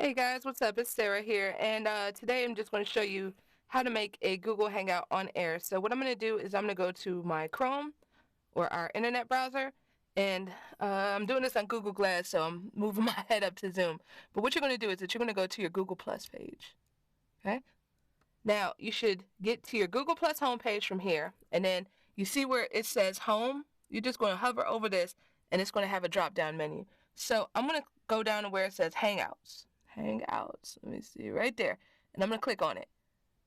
Hey guys, what's up? It's Sarah here, and today I'm just going to show you how to make a Google Hangout on air. So what I'm going to do is I'm going to go to my Chrome or our internet browser, and I'm doing this on Google Glass, so I'm moving my head up to zoom. But what you're going to do is that you're going to go to your Google Plus page. Okay? Now you should get to your Google Plus homepage from here, and then you see where it says Home. You're just going to hover over this, and it's going to have a drop-down menu. So I'm going to go down to where it says Hangouts. Hangouts. Let me see right there, and I'm going to click on it.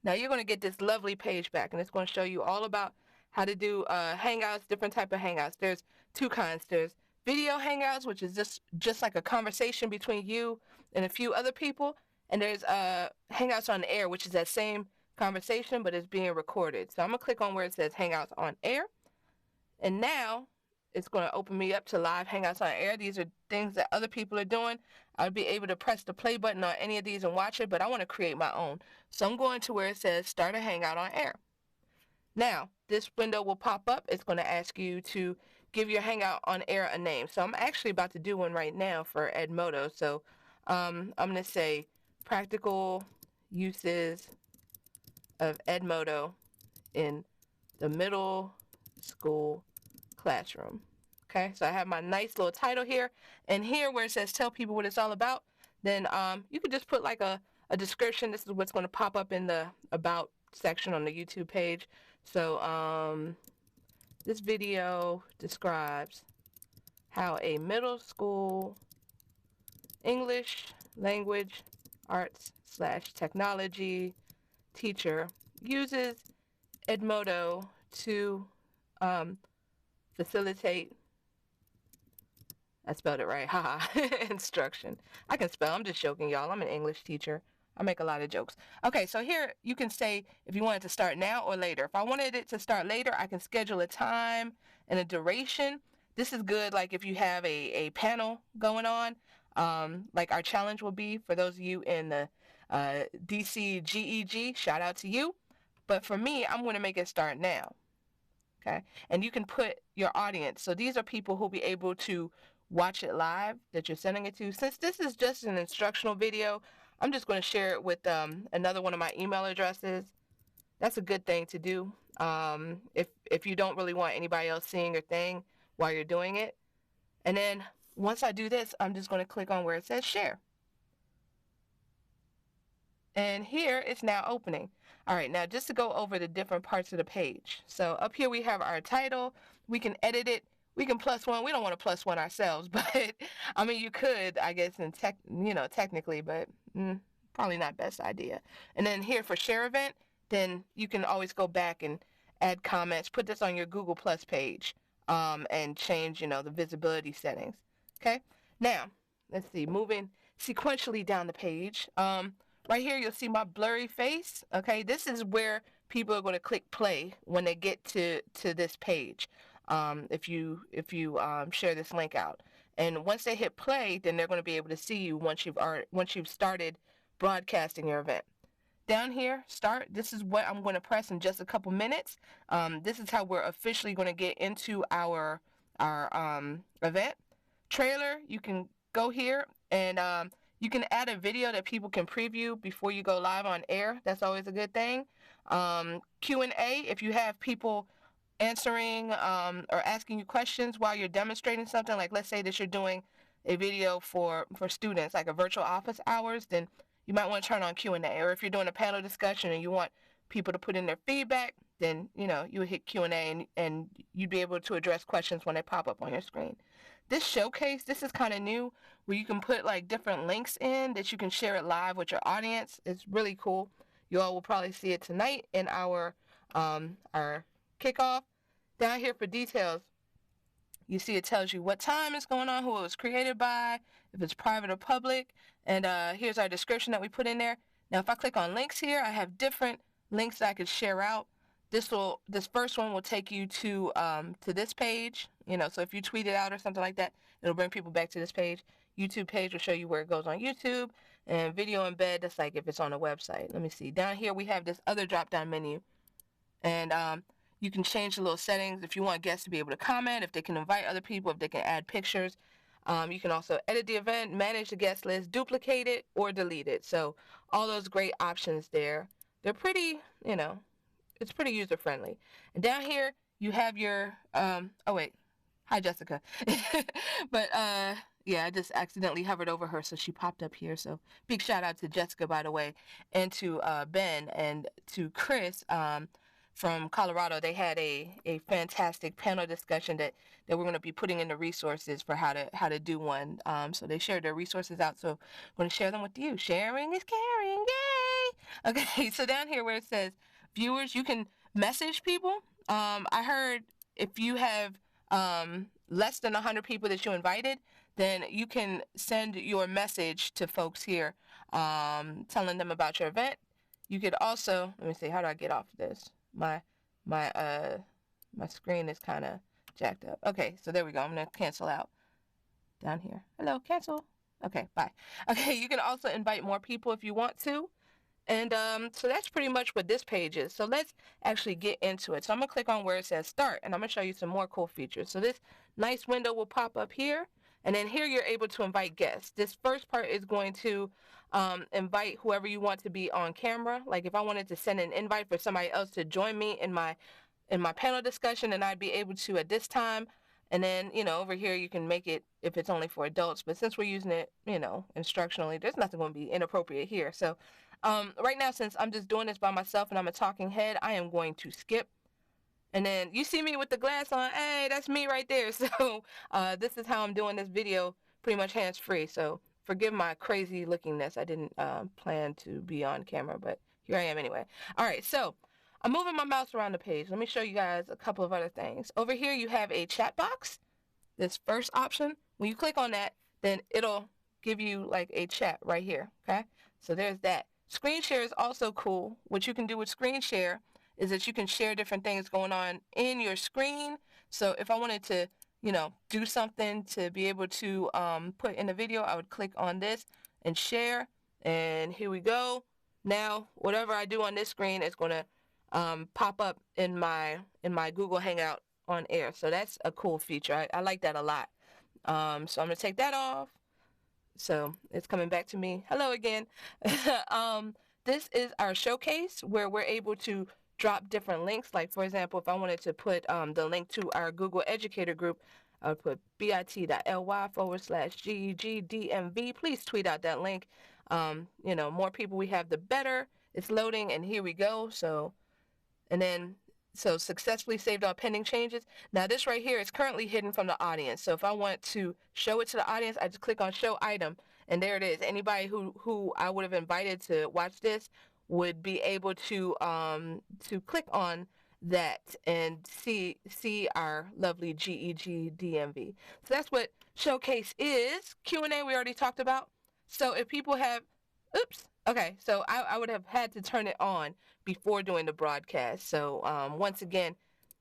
Now you're going to get this lovely page back, and it's going to show you all about how to do Hangouts, different type of Hangouts. There's two kinds. There's video Hangouts, which is just like a conversation between you and a few other people, and there's Hangouts on air, which is that same conversation, but it's being recorded. So I'm going to click on where it says Hangouts on air, and now it's going to open me up to live Hangouts on air. These are things that other people are doing. I'll be able to press the play button on any of these and watch it, but I want to create my own. So I'm going to where it says Start a Hangout on Air. Now, this window will pop up. It's going to ask you to give your Hangout on Air a name. So I'm actually about to do one right now for Edmodo. So I'm going to say Practical Uses of Edmodo in the Middle School Classroom. Okay, so I have my nice little title here, and here where it says tell people what it's all about, then you could just put like a description. This is what's going to pop up in the about section on the YouTube page. So this video describes how a middle school English language arts / technology teacher uses Edmodo to facilitate, I spelled it right, haha, instruction. I can spell, I'm just joking, y'all. I'm an English teacher. I make a lot of jokes. Okay, so here you can say if you want it to start now or later. If I wanted it to start later, I can schedule a time and a duration. This is good like if you have a panel going on, like our challenge will be for those of you in the DC GEG, shout out to you. But for me, I'm going to make it start now. Okay, and you can put your audience. So these are people who'll be able to watch it live that you're sending it to. Since this is just an instructional video, I'm just going to share it with another one of my email addresses. That's a good thing to do if you don't really want anybody else seeing your thing while you're doing it. And then once I do this, I'm just going to click on where it says share. And here it's now opening. All right, now just to go over the different parts of the page. So up here we have our title. We can edit it. We can +1. We don't want to +1 ourselves, but I mean you could, I guess, technically, but probably not best idea. And then here for share event, then you can always go back and add comments. Put this on your Google Plus page and change, the visibility settings. Okay. Now let's see. Moving sequentially down the page. Right here, you'll see my blurry face. Okay, this is where people are going to click play when they get to this page. If you share this link out, and once they hit play, then they're going to be able to see you once you've started broadcasting your event. Down here, start. This is what I'm going to press in just a couple minutes. This is how we're officially going to get into our event. Trailer. You can go here and you can add a video that people can preview before you go live on air. That's always a good thing. Q&A, if you have people answering or asking you questions while you're demonstrating something, like let's say that you're doing a video for students, like a virtual office hours, then you might want to turn on Q&A. Or if you're doing a panel discussion and you want people to put in their feedback, then you would hit Q&A and you'd be able to address questions when they pop up on your screen. This showcase, this is kind of new, where you can put like different links in that you can share it live with your audience. It's really cool. You all will probably see it tonight in our kickoff. Down here for details, you see it tells you what time it's going on, who it was created by, if it's private or public, and here's our description that we put in there. Now if I click on links here, I have different links that I could share out. This first one will take you to this page. So if you tweet it out or something like that, it'll bring people back to this page. YouTube page will show you where it goes on YouTube, and video embed, that's like if it's on a website. Let me see. Down here we have this other drop-down menu, and you can change the little settings if you want guests to be able to comment, if they can invite other people, if they can add pictures. You can also edit the event, manage the guest list, duplicate it, or delete it. So all those great options there. They're pretty, it's pretty user friendly. And down here you have your, oh wait, hi Jessica. But yeah, I just accidentally hovered over her, so she popped up here. So big shout out to Jessica, by the way, and to Ben and to Chris from Colorado. They had a fantastic panel discussion that we're going to be putting in the resources for how to do one. So they shared their resources out. So I'm going to share them with you. Sharing is caring. Yay! Okay, so down here where it says viewers, you can message people. I heard if you have less than 100 people that you invited, then you can send your message to folks here, telling them about your event. You could also, let me see, how do I get off this? My screen is kind of jacked up. Okay, so there we go. I'm gonna cancel out down here. Hello, cancel. Okay, bye. Okay, you can also invite more people if you want to. And so that's pretty much what this page is. So let's actually get into it. So I'm going to click on where it says start, and I'm going to show you some more cool features. So this nice window will pop up here, and then here you're able to invite guests. This first part is going to invite whoever you want to be on camera. Like if I wanted to send an invite for somebody else to join me in my panel discussion, and I'd be able to at this time. And then, over here you can make it if it's only for adults. But since we're using it, instructionally, there's nothing going to be inappropriate here. So right now, since I'm just doing this by myself and I'm a talking head, I am going to skip. And then you see me with the glass on. Hey, that's me right there. So this is how I'm doing this video, pretty much hands-free. So forgive my crazy lookingness. I didn't plan to be on camera, but here I am anyway. All right, so I'm moving my mouse around the page. Let me show you guys a couple of other things. Over here, you have a chat box. This first option, when you click on that, then it'll give you like a chat right here, okay? So there's that. Screen share is also cool. What you can do with screen share is that you can share different things going on in your screen. So if I wanted to, do something to be able to put in the video, I would click on this and share. And here we go. Now, whatever I do on this screen is going to pop up in my Google Hangout on air. So that's a cool feature. I like that a lot. So I'm going to take that off. So it's coming back to me. Hello again. This is our showcase where we're able to drop different links. Like, for example, if I wanted to put the link to our Google Educator group, I would put bit.ly/GEGDMV. Please tweet out that link. More people we have, the better. It's loading, and here we go. So successfully saved all pending changes. Now this right here is currently hidden from the audience. So if I want to show it to the audience, I just click on show item, and there it is. Anybody who I would have invited to watch this would be able to click on that and see our lovely GEG So that's what Showcase is. Q&A we already talked about. So if people have, okay, so I would have had to turn it on before doing the broadcast. So once again,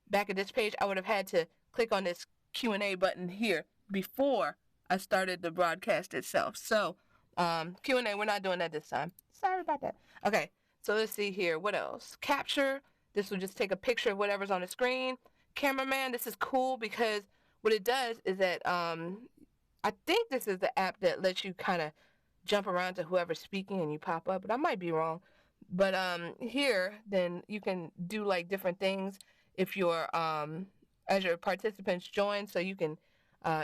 back at this page, I would have had to click on this Q&A button here before I started the broadcast itself. So Q&A, we're not doing that this time. Sorry about that. Okay, so let's see here. What else? Capture. This will just take a picture of whatever's on the screen. Cameraman, this is cool because what it does is that I think this is the app that lets you kind of jump around to whoever's speaking and you pop up, but I might be wrong. But here, then you can do like different things if you're as your participants join. So you can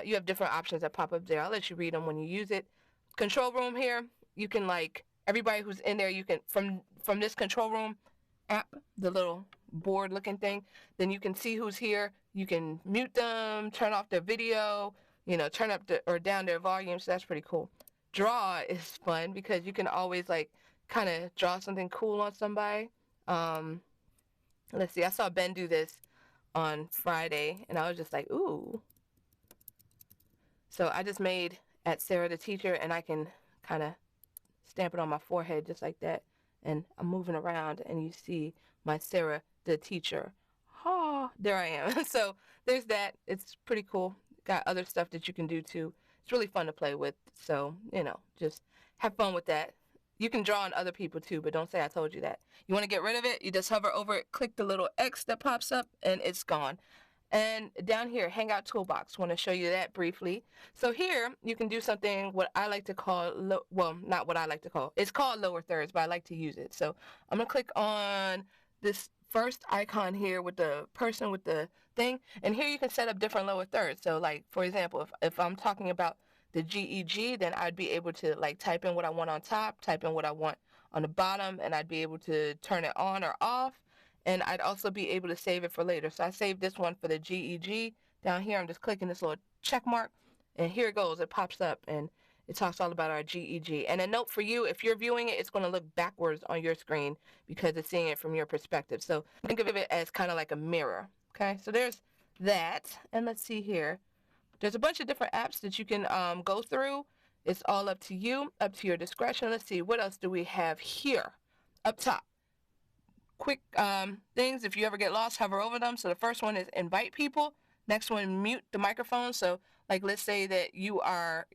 you have different options that pop up there. I'll let you read them when you use it. Control room here, you can like everybody who's in there. You can from this control room app, the little board looking thing. Then you can see who's here. You can mute them, turn off their video. Turn up or down their volume. So that's pretty cool. Draw is fun because you can always like kind of draw something cool on somebody. Let's see, I saw Ben do this on Friday and I was just like, ooh. So I just made at Sarah the teacher, and I can kind of stamp it on my forehead just like that, and I'm moving around and you see my Sarah the teacher. Oh, there I am. So there's that. It's pretty cool. Got other stuff that you can do too. It's really fun to play with. So, just have fun with that. You can draw on other people too, but don't say I told you that. You want to get rid of it, you just hover over it, click the little X that pops up, and it's gone. And down here, Hangout Toolbox, want to show you that briefly. So here, you can do something what I like to call, well, not what I like to call. It's called lower thirds, but I like to use it. So I'm going to click on this first icon here with the person with the thing. And here you can set up different lower thirds. So like, for example, if I'm talking about the GEG, then I'd be able to like type in what I want on top, type in what I want on the bottom, and I'd be able to turn it on or off. And I'd also be able to save it for later. So I saved this one for the GEG. Down here, I'm just clicking this little check mark, and here it goes. It pops up, and it talks all about our GEG. And a note for you, if you're viewing it, it's going to look backwards on your screen because it's seeing it from your perspective. So think of it as kind of like a mirror. Okay, so there's that. And let's see here. There's a bunch of different apps that you can go through. It's all up to you, up to your discretion. Let's see, what else do we have here? Up top, quick things. If you ever get lost, hover over them. So the first one is invite people. Next one, mute the microphone. So like, let's say that you are,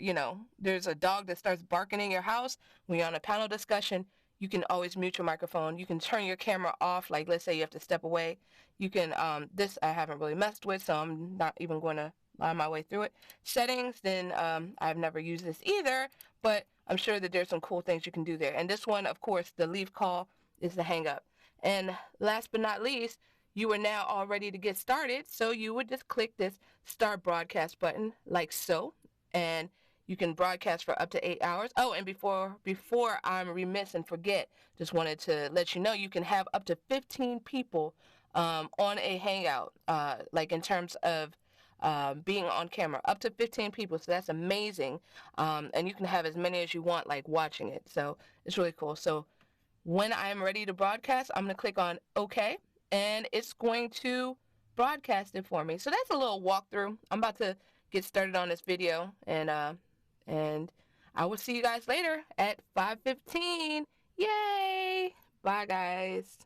there's a dog that starts barking in your house. When you're on a panel discussion, you can always mute your microphone. You can turn your camera off. Like, let's say you have to step away. You can, this I haven't really messed with, so I'm not even going to line my way through it. Settings, then I've never used this either, but I'm sure that there's some cool things you can do there. And this one, of course, the leave call is the hang up. And last but not least, you are now all ready to get started. So you would just click this start broadcast button like so, and you can broadcast for up to 8 hours. Oh, and before I'm remiss and forget, just wanted to let you know you can have up to 15 people on a Hangout, like in terms of being on camera, up to 15 people. So that's amazing. And you can have as many as you want, like watching it. So it's really cool. So when I'm ready to broadcast, I'm going to click on OK, and it's going to broadcast it for me. So that's a little walkthrough. I'm about to get started on this video, and I will see you guys later at 5:15. Yay! Bye, guys.